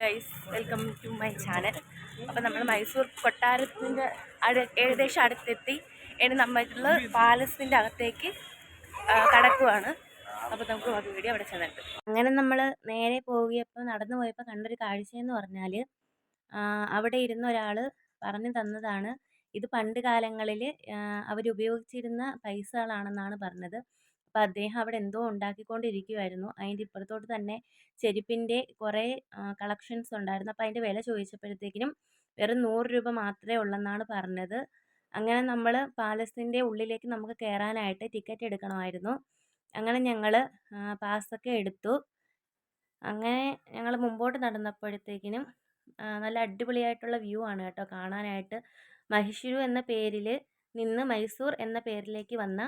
Guys, welcome to my channel. അപ്പോൾ നമ്മൾ മൈസൂർ കൊട്ടാരത്തിൻ്റെ ഏകദേശം അടുത്തെത്തി. ഇനി നമ്മൾ പാലസിൻ്റെ അകത്തേക്ക് കടക്കുവാണ്. അപ്പോൾ നമുക്ക് ഒരു വീഡിയോ അവിടെ ചെന്നിട്ട് അങ്ങനെ നമ്മൾ നേരെ പോവുകയപ്പോൾ നടന്നു പോയപ്പോൾ കണ്ടൊരു കാഴ്ചയെന്ന് പറഞ്ഞാൽ അവിടെ ഇരുന്ന ഒരാൾ പറഞ്ഞു തന്നതാണ്. ഇത് പണ്ട് കാലങ്ങളിൽ അവരുപയോഗിച്ചിരുന്ന പൈസകളാണെന്നാണ് പറഞ്ഞത്. അപ്പോൾ അദ്ദേഹം അവിടെ എന്തോ ഉണ്ടാക്കിക്കൊണ്ടിരിക്കുമായിരുന്നു. അതിൻ്റെ ഇപ്പുറത്തോട്ട് തന്നെ ചെരുപ്പിൻ്റെ കുറേ കളക്ഷൻസ് ഉണ്ടായിരുന്നു. അപ്പോൾ അതിൻ്റെ വില ചോദിച്ചപ്പോഴത്തേക്കിനും വെറും 100 രൂപ മാത്രമേ ഉള്ളെന്നാണ് പറഞ്ഞത്. അങ്ങനെ നമ്മൾ പാലസിൻ്റെ ഉള്ളിലേക്ക് നമുക്ക് കയറാനായിട്ട് ടിക്കറ്റ് എടുക്കണമായിരുന്നു. അങ്ങനെ ഞങ്ങൾ പാസ്സൊക്കെ എടുത്തു. അങ്ങനെ ഞങ്ങൾ മുമ്പോട്ട് നടന്നപ്പോഴത്തേക്കിനും നല്ല അടിപൊളിയായിട്ടുള്ള വ്യൂ ആണ് കേട്ടോ കാണാനായിട്ട്. മഹിഷിരു എന്ന പേരിൽ നിന്ന് മൈസൂർ എന്ന പേരിലേക്ക് വന്ന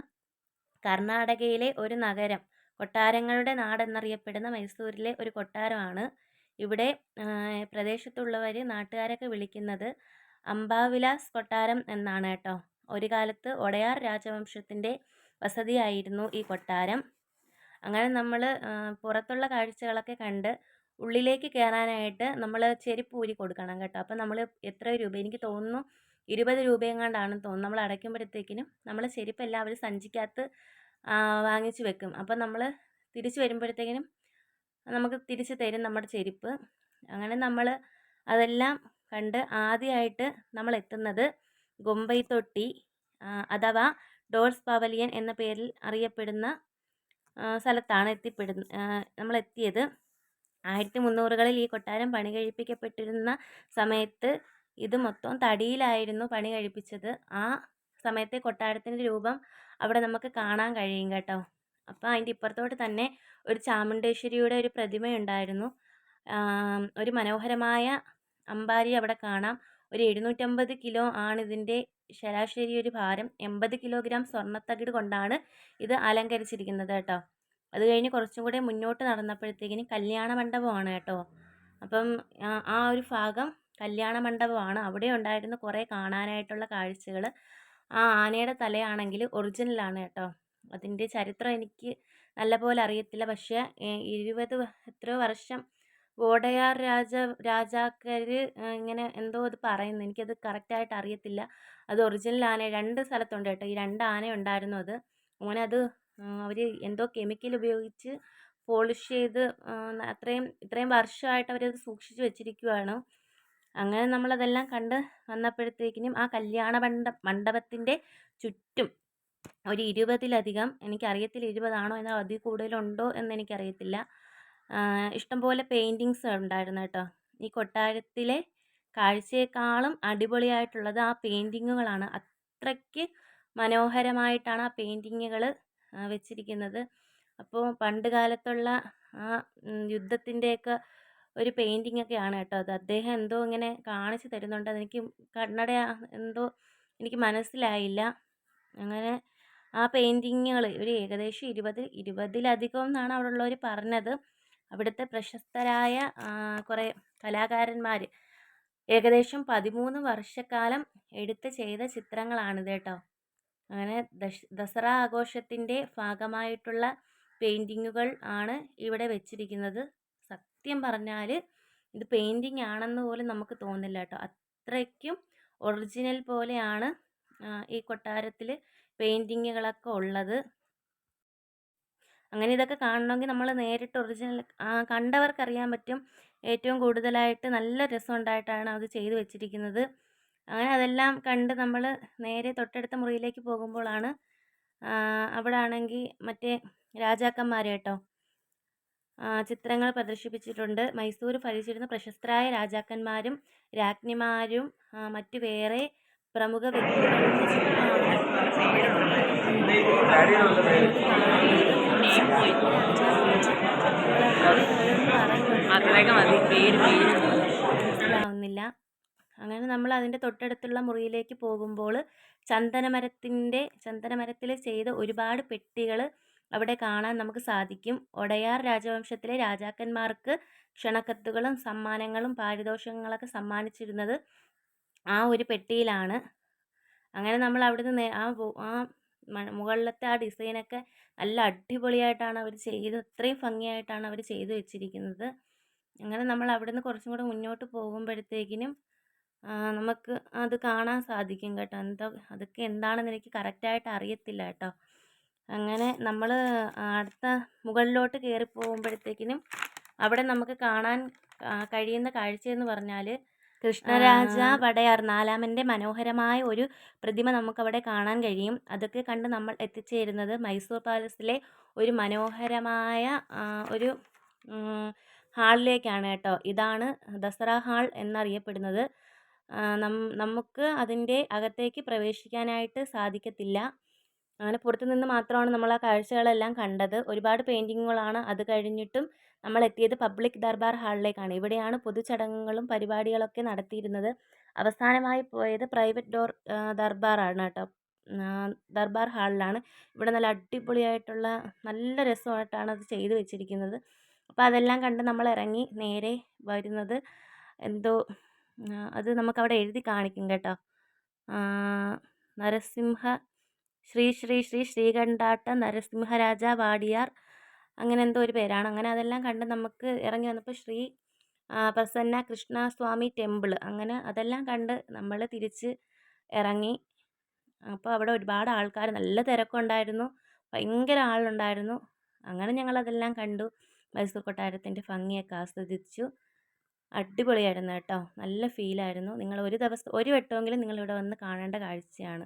കർണാടകയിലെ ഒരു നഗരം, കൊട്ടാരങ്ങളുടെ നാടെന്നറിയപ്പെടുന്ന മൈസൂരിലെ ഒരു കൊട്ടാരമാണ്. ഇവിടെ പ്രദേശത്തുള്ളവർ നാട്ടുകാരൊക്കെ വിളിക്കുന്നത് അംബാവിലാസ് കൊട്ടാരം എന്നാണ് കേട്ടോ. ഒരു കാലത്ത് ഒഡയാർ രാജവംശത്തിൻ്റെ വസതിയായിരുന്നു ഈ കൊട്ടാരം. അങ്ങനെ നമ്മൾ പുറത്തുള്ള കാഴ്ചകളൊക്കെ കണ്ട് ഉള്ളിലേക്ക് കയറാനായിട്ട് നമ്മൾ ചെരുപ്പ് ഊരി കൊടുക്കണം കേട്ടോ. അപ്പം നമ്മൾ എത്ര രൂപ, എനിക്ക് തോന്നുന്നു 20 രൂപയെങ്ങാണ്ടാണെന്ന് തോന്നുന്നു. നമ്മൾ അടയ്ക്കുമ്പോഴത്തേക്കിനും നമ്മൾ ചെരുപ്പെല്ലാം അവർ സഞ്ചിക്കകത്ത് വാങ്ങിച്ച് വെക്കും. അപ്പം നമ്മൾ തിരിച്ച് വരുമ്പോഴത്തേക്കിനും നമുക്ക് തിരിച്ച് തരും നമ്മുടെ ചെരുപ്പ്. അങ്ങനെ നമ്മൾ അതെല്ലാം കണ്ട് ആദ്യമായിട്ട് നമ്മൾ എത്തുന്നത് ഗൊമ്പൈത്തൊട്ടി അഥവാ ഡോൾസ് പവലിയൻ എന്ന പേരിൽ അറിയപ്പെടുന്ന സ്ഥലത്താണ് നമ്മൾ എത്തിയത്. 1300കളിൽ ഈ കൊട്ടാരം പണി കഴിപ്പിക്കപ്പെട്ടിരുന്ന സമയത്ത് ഇത് മൊത്തം തടിയിലായിരുന്നു പണി കഴിപ്പിച്ചത്. ആ സമയത്തെ കൊട്ടാരത്തിൻ്റെ രൂപം അവിടെ നമുക്ക് കാണാൻ കഴിയും കേട്ടോ. അപ്പോൾ അതിൻ്റെ ഇപ്പുറത്തോട്ട് തന്നെ ഒരു ചാമുണ്ടേശ്വരിയുടെ ഒരു പ്രതിമയുണ്ടായിരുന്നു. ഒരു മനോഹരമായ അമ്പാരി അവിടെ കാണാം. ഒരു 750 കിലോ ആണ് ഇതിൻ്റെ ശരാശരി ഒരു ഭാരം. 80 കിലോഗ്രാം സ്വർണ്ണത്തകിട് കൊണ്ടാണ് ഇത് അലങ്കരിച്ചിരിക്കുന്നത് കേട്ടോ. അത് കഴിഞ്ഞ് കുറച്ചും കൂടെ മുന്നോട്ട് നടന്നപ്പോഴത്തേക്കിന് കല്യാണ മണ്ഡപമാണ് കേട്ടോ. അപ്പം ആ ഒരു ഭാഗം കല്യാണ മണ്ഡപമാണ്. അവിടെ ഉണ്ടായിരുന്ന കുറേ കാണാനായിട്ടുള്ള കാഴ്ചകൾ. ആ ആനയുടെ തലയാണെങ്കിൽ ഒറിജിനലാണ് കേട്ടോ. അതിൻ്റെ ചരിത്രം എനിക്ക് നല്ലപോലെ അറിയത്തില്ല. പക്ഷേ 20 എത്രയോ വർഷം വോഡയാർ രാജാക്കർ ഇങ്ങനെ എന്തോ അത് പറയുന്നു. എനിക്കത് കറക്റ്റായിട്ട് അറിയത്തില്ല. അത് ഒറിജിനൽ ആന 2 സ്ഥലത്തുണ്ട് കേട്ടോ. ഈ 2 ആന ഉണ്ടായിരുന്നു. അങ്ങനെ അത് അവർ എന്തോ കെമിക്കൽ ഉപയോഗിച്ച് പോളിഷ് ചെയ്ത് ഇത്രയും വർഷമായിട്ട് അവരത് സൂക്ഷിച്ച് വെച്ചിരിക്കുകയാണ്. അങ്ങനെ നമ്മളതെല്ലാം കണ്ട് വന്നപ്പോഴത്തേക്കിനും ആ കല്യാണ മണ്ഡപത്തിൻ്റെ ചുറ്റും ഒരു 20-ലധികം, എനിക്കറിയത്തില്ല 20 ആണോ എന്നോ അതിൽ കൂടുതലുണ്ടോ എന്നെനിക്കറിയത്തില്ല, ഇഷ്ടംപോലെ പെയിൻറ്റിങ്സ് ഉണ്ടായിരുന്നു കേട്ടോ. ഈ കൊട്ടാരത്തിലെ കാഴ്ചയെക്കാളും അടിപൊളിയായിട്ടുള്ളത് ആ പെയിൻറ്റിങ്ങുകളാണ്. അത്രയ്ക്ക് മനോഹരമായിട്ടാണ് ആ പെയിൻറ്റിങ്ങുകൾ വെച്ചിരിക്കുന്നത്. അപ്പോൾ പണ്ട് കാലത്തുള്ള ആ യുദ്ധത്തിൻ്റെയൊക്കെ ഒരു പെയിൻറ്റിംഗ് ഒക്കെയാണ് കേട്ടോ അത്. അദ്ദേഹം എന്തോ ഇങ്ങനെ കാണിച്ചു തരുന്നുണ്ട്. അതെനിക്ക് കണ്ണട എന്തോ എനിക്ക് മനസ്സിലായില്ല. അങ്ങനെ ആ പെയിൻറ്റിങ്ങുകൾ ഒരു ഏകദേശം 20-ലധികം എന്നാണ് അവിടെ ഉള്ളവർ പറഞ്ഞത്. അവിടുത്തെ പ്രശസ്തരായ കുറേ കലാകാരന്മാർ ഏകദേശം 13 വർഷക്കാലം എടുത്ത് ചെയ്ത ചിത്രങ്ങളാണിത് കേട്ടോ. അങ്ങനെ ദസറ ആഘോഷത്തിൻ്റെ ഭാഗമായിട്ടുള്ള പെയിൻറ്റിങ്ങുകൾ ആണ് ഇവിടെ വെച്ചിരിക്കുന്നത്. സത്യം പറഞ്ഞാൽ ഇത് പെയിൻറ്റിങ് ആണെന്ന് പോലും നമുക്ക് തോന്നില്ല കേട്ടോ. അത്രയ്ക്കും ഒറിജിനൽ പോലെയാണ് ഈ കൊട്ടാരത്തിൽ പെയിൻറ്റിങ്ങുകളൊക്കെ ഉള്ളത്. അങ്ങനെ ഇതൊക്കെ കാണണമെങ്കിൽ നമ്മൾ നേരിട്ട് ഒറിജിനൽ കണ്ടവർക്കറിയാൻ പറ്റും. ഏറ്റവും കൂടുതലായിട്ട് നല്ല രസമുണ്ടായിട്ടാണ് അത് ചെയ്തു വെച്ചിരിക്കുന്നത്. അങ്ങനെ അതെല്ലാം കണ്ട് നമ്മൾ നേരെ തൊട്ടടുത്ത മുറിയിലേക്ക് പോകുമ്പോഴാണ് അവിടെ ആണെങ്കിൽ മറ്റേ രാജാക്കന്മാർ കേട്ടോ ചിത്രങ്ങൾ പ്രദർശിപ്പിച്ചിട്ടുണ്ട്. മൈസൂർ ഭരിച്ചിരുന്ന പ്രശസ്തരായ രാജാക്കന്മാരും രാജ്ഞിമാരും മറ്റു വേറെ പ്രമുഖ വ്യക്തികളുടെ ചിത്രമാണ്. മനസ്സിലാവുന്നില്ല. അങ്ങനെ നമ്മൾ അതിൻ്റെ തൊട്ടടുത്തുള്ള മുറിയിലേക്ക് പോകുമ്പോൾ ചന്ദനമരത്തിൽ ചെയ്ത ഒരുപാട് പെട്ടികൾ അവിടെ കാണാൻ നമുക്ക് സാധിക്കും. ഒഡയാർ രാജവംശത്തിലെ രാജാക്കന്മാർക്ക് ക്ഷണക്കത്തുകളും സമ്മാനങ്ങളും പാരിതോഷികങ്ങളൊക്കെ സമ്മാനിച്ചിരുന്നത് ആ ഒരു പെട്ടിയിലാണ്. അങ്ങനെ നമ്മൾ അവിടുന്ന് ആ മുകളിലത്തെ ആ ഡിസൈനൊക്കെ നല്ല അടിപൊളിയായിട്ടാണ് അവർ ചെയ്ത്, അത്രയും ഭംഗിയായിട്ടാണ് അവർ ചെയ്തു വെച്ചിരിക്കുന്നത്. അങ്ങനെ നമ്മൾ അവിടുന്ന് കുറച്ചും കൂടെ മുന്നോട്ട് പോകുമ്പോഴത്തേക്കിനും നമുക്ക് അത് കാണാൻ സാധിക്കും കേട്ടോ. അതൊക്കെ എന്താണെന്ന് എനിക്ക് കറക്റ്റായിട്ട് അറിയത്തില്ല കേട്ടോ. അങ്ങനെ നമ്മൾ അടുത്ത മുകളിലോട്ട് കയറി പോകുമ്പോഴത്തേക്കിനും അവിടെ നമുക്ക് കാണാൻ കഴിയുന്ന കാഴ്ചയെന്ന് പറഞ്ഞാൽ കൃഷ്ണരാജ വടയാർ നാലാമൻ്റെ മനോഹരമായ ഒരു പ്രതിമ നമുക്കവിടെ കാണാൻ കഴിയും. അതൊക്കെ കണ്ട് നമ്മൾ എത്തിച്ചേരുന്നത് മൈസൂർ പാലസിലെ ഒരു മനോഹരമായ ഒരു ഹാളിലേക്കാണ് കേട്ടോ. ഇതാണ് ദസറ ഹാൾ എന്നറിയപ്പെടുന്നത്. നമുക്ക് അതിൻ്റെ അകത്തേക്ക് പ്രവേശിക്കാനായിട്ട് സാധിക്കത്തില്ല. അങ്ങനെ പുറത്തു നിന്ന് മാത്രമാണ് നമ്മൾ ആ കാഴ്ചകളെല്ലാം കണ്ടത്. ഒരുപാട് പെയിൻറ്റിങ്ങുകളാണ്. അത് കഴിഞ്ഞിട്ടും നമ്മൾ എത്തിയത് പബ്ലിക് ദർബാർ ഹാളിലേക്കാണ്. ഇവിടെയാണ് പൊതുചടങ്ങുകളും പരിപാടികളൊക്കെ നടത്തിയിരുന്നത്. അവസാനമായി പോയത് പ്രൈവറ്റ് ദർബാറാണ് കേട്ടോ. ദർബാർ ഹാളിലാണ്. ഇവിടെ നല്ല അടിപൊളിയായിട്ടുള്ള നല്ല രസമായിട്ടാണ് അത് ചെയ്തു വെച്ചിരിക്കുന്നത്. അപ്പോൾ അതെല്ലാം കണ്ട് നമ്മൾ ഇറങ്ങി നേരെ വരുന്നത് എന്തോ അത് നമുക്കവിടെ എഴുതി കാണിക്കും കേട്ടോ. നരസിംഹ ശ്രീ ശ്രീ ശ്രീ ശ്രീകണ്ഠാട്ട നരസിംഹരാജ വാടിയാർ അങ്ങനെ എന്തോ ഒരു പേരാണ്. അങ്ങനെ അതെല്ലാം കണ്ട് നമുക്ക് ഇറങ്ങി വന്നപ്പോൾ ശ്രീ പ്രസന്ന കൃഷ്ണസ്വാമി ടെമ്പിൾ അങ്ങനെ അതെല്ലാം കണ്ട് നമ്മൾ തിരിച്ച് ഇറങ്ങി. അപ്പോൾ അവിടെ ഒരുപാട് ആൾക്കാർ, നല്ല തിരക്കുണ്ടായിരുന്നു, ഭയങ്കര ആളുണ്ടായിരുന്നു. അങ്ങനെ ഞങ്ങളതെല്ലാം കണ്ടു. മൈസൂർ കൊട്ടാരത്തിൻ്റെ ഭംഗിയൊക്കെ ആസ്വദിച്ചു. അടിപൊളിയായിരുന്നു കേട്ടോ. നല്ല ഫീലായിരുന്നു. നിങ്ങൾ ഒരു വട്ടമെങ്കിലും നിങ്ങളിവിടെ വന്ന് കാണേണ്ട കാഴ്ചയാണ്.